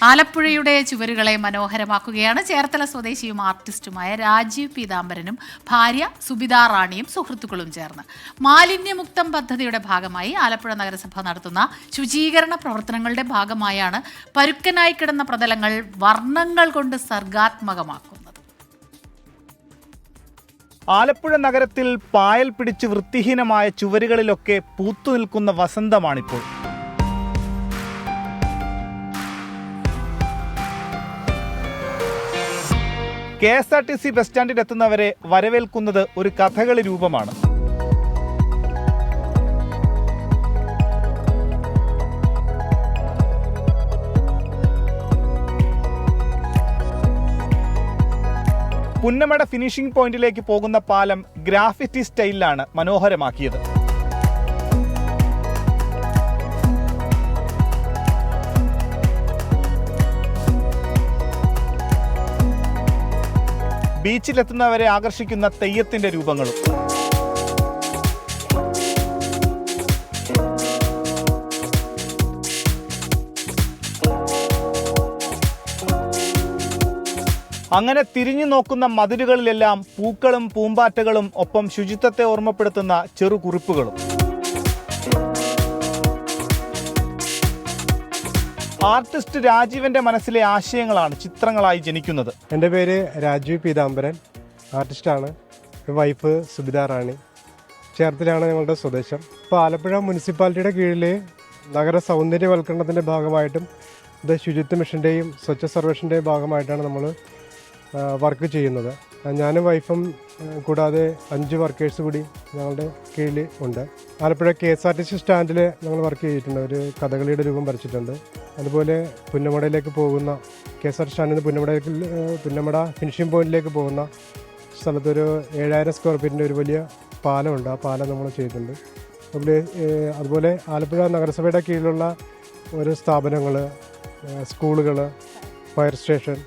ആലപ്പുഴയുടെ ചുവരുകളെ മനോഹരമാക്കുകയാണ് ചേർത്തല സ്വദേശിയും ആർട്ടിസ്റ്റുമായ രാജീവ് പീതാംബരനും ഭാര്യ സുബിത റാണിയും സുഹൃത്തുക്കളും ചേർന്ന്. മാലിന്യമുക്തം പദ്ധതിയുടെ ഭാഗമായി ആലപ്പുഴ നഗരസഭ നടത്തുന്ന ശുചീകരണ പ്രവർത്തനങ്ങളുടെ ഭാഗമായാണ് പരുക്കനായി കിടന്ന പ്രതലങ്ങൾ വർണ്ണങ്ങൾ കൊണ്ട് സർഗാത്മകമാക്കുന്നത്. ആലപ്പുഴ നഗരത്തിൽ പായൽ പിടിച്ച് വൃത്തിഹീനമായ ചുവരുകളിലൊക്കെ പൂത്തുനിൽക്കുന്ന വസന്തമാണിപ്പോൾ. KSRTC ബസ് സ്റ്റാൻഡിൽ എത്തുന്നവരെ വരവേൽക്കുന്നത് ഒരു കഥകളി രൂപമാണ്. പുന്നമട ഫിനിഷിംഗ് പോയിന്റിലേക്ക് പോകുന്ന പാലം ഗ്രാഫിറ്റി സ്റ്റൈലിലാണ് മനോഹരമാക്കിയത്. ബീച്ചിലെത്തുന്നവരെ ആകർഷിക്കുന്ന തെയ്യത്തിന്റെ രൂപങ്ങളും. അങ്ങനെ തിരിഞ്ഞു നോക്കുന്ന മതിലുകളിലെല്ലാം പൂക്കളും പൂമ്പാറ്റകളും ഒപ്പം ശുചിത്വത്തെ ഓർമ്മപ്പെടുത്തുന്ന ചെറുകുറിപ്പുകളും. ആർട്ടിസ്റ്റ് രാജീവന്റെ മനസ്സിലെ ആശയങ്ങളാണ് ചിത്രങ്ങളായി ജനിക്കുന്നത്. എൻ്റെ പേര് രാജീവ് പീതാംബരൻ, ആർട്ടിസ്റ്റാണ്. വൈഫ് സുബിത റാണി. ചേർത്തലയാണ് ഞങ്ങളുടെ സ്വദേശം. ഇപ്പോൾ ആലപ്പുഴ മുനിസിപ്പാലിറ്റിയുടെ കീഴിൽ നഗര സൗന്ദര്യവൽക്കരണത്തിൻ്റെ ഭാഗമായിട്ടും ഇത് ശുചിത്വ മിഷൻ്റെയും സ്വച്ഛ സർവേഷൻ്റെയും ഭാഗമായിട്ടാണ് നമ്മൾ വർക്ക് ചെയ്യുന്നത്. ഞാനും വൈഫും കൂടാതെ 5 വർക്കേഴ്സ് കൂടി ഞങ്ങളുടെ കീഴിൽ ഉണ്ട്. ആലപ്പുഴ KSRTC സ്റ്റാൻഡിൽ ഞങ്ങൾ വർക്ക് ചെയ്തിട്ടുണ്ട്. ഒരു കഥകളിയുടെ രൂപം വരച്ചിട്ടുണ്ട്. അതുപോലെ പുന്നമടയിലേക്ക് പോകുന്ന KSRTC സ്റ്റാൻഡിൽ നിന്ന് പുന്നമട ഫിനിഷിംഗ് പോയിന്റിലേക്ക് പോകുന്ന സ്ഥലത്തൊരു 7000 സ്ക്വയർ ഫീറ്റിൻ്റെ ഒരു വലിയ പാലമുണ്ട്. ആ പാലം നമ്മൾ ചെയ്തിട്ടുണ്ട്. അതുപോലെ ആലപ്പുഴ നഗരസഭയുടെ കീഴിലുള്ള ഓരോ സ്ഥാപനങ്ങൾ, സ്കൂളുകൾ, ഫയർ സ്റ്റേഷൻ,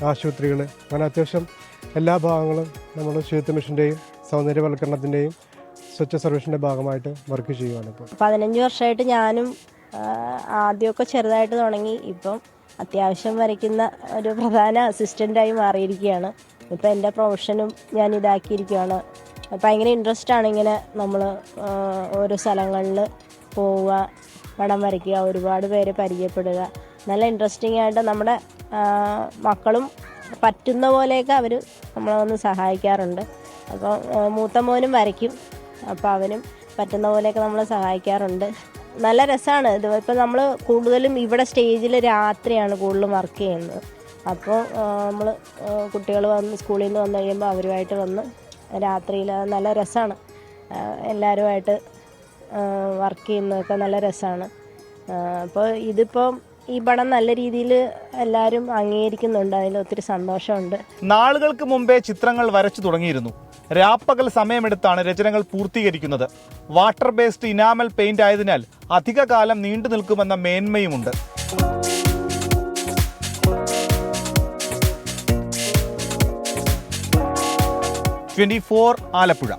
ആശുപത്രികൾ, അങ്ങനെ അത്യാവശ്യം എല്ലാ ഭാഗങ്ങളും നമ്മൾ ശുചിത്വ മിഷൻ്റെയും സൗന്ദര്യവൽക്കരണത്തിൻ്റെയും സ്വച്ഛ സർവേഷൻ്റെ ഭാഗമായിട്ട് വർക്ക് ചെയ്യുകയാണ്. ഇപ്പോൾ 15 വർഷമായിട്ട് ഞാനും ആദ്യമൊക്കെ ചെറുതായിട്ട് തുടങ്ങി. ഇപ്പം അത്യാവശ്യം വരയ്ക്കുന്ന ഒരു പ്രധാന അസിസ്റ്റൻ്റായി മാറിയിരിക്കുകയാണ്. ഇപ്പം എൻ്റെ പ്രൊഫഷനും ഞാൻ ഇതാക്കിയിരിക്കുകയാണ്. ഭയങ്കര ഇൻട്രസ്റ്റാണ് ഇങ്ങനെ നമ്മൾ ഓരോ സ്ഥലങ്ങളിൽ പോവുക, പടം വരയ്ക്കുക, ഒരുപാട് പേരെ പരിചയപ്പെടുക. നല്ല ഇൻട്രസ്റ്റിംഗ് ആയിട്ട് നമ്മുടെ മക്കളും പറ്റുന്ന പോലെയൊക്കെ അവർ നമ്മളെ വന്ന് സഹായിക്കാറുണ്ട്. അപ്പോൾ മൂത്ത മോനും വരയ്ക്കും. അപ്പോൾ അവനും പറ്റുന്ന പോലെയൊക്കെ നമ്മളെ സഹായിക്കാറുണ്ട്. നല്ല രസമാണ് ഇത്. ഇപ്പോൾ നമ്മൾ കൂടുതലും ഇവിടെ സ്റ്റേജിൽ രാത്രിയാണ് കൂടുതലും വർക്ക് ചെയ്യുന്നത്. അപ്പോൾ നമ്മൾ കുട്ടികൾ വന്ന് സ്കൂളിൽ നിന്ന് വന്നു കഴിയുമ്പോൾ അവരുമായിട്ട് വന്ന് രാത്രിയിൽ നല്ല രസമാണ്. എല്ലാവരുമായിട്ട് വർക്ക് ചെയ്യുന്നതൊക്കെ നല്ല രസമാണ്. അപ്പോൾ ഇതിപ്പോൾ ഈ പടം നല്ല രീതിയിൽ എല്ലാവരും അംഗീകരിക്കുന്നുണ്ട്. അതിൽ ഒത്തിരി സന്തോഷമുണ്ട്. നാളുകൾക്ക് മുമ്പേ ചിത്രങ്ങൾ വരച്ചു തുടങ്ങിയിരുന്നു. രാപ്പകൽ സമയമെടുത്താണ് രചനകൾ പൂർത്തീകരിക്കുന്നത്. വാട്ടർ ബേസ്ഡ് ഇനാമൽ പെയിന്റ് ആയതിനാൽ അധിക കാലം നീണ്ടു നിൽക്കുമെന്ന മേന്മയുമുണ്ട്. 24 ആലപ്പുഴ.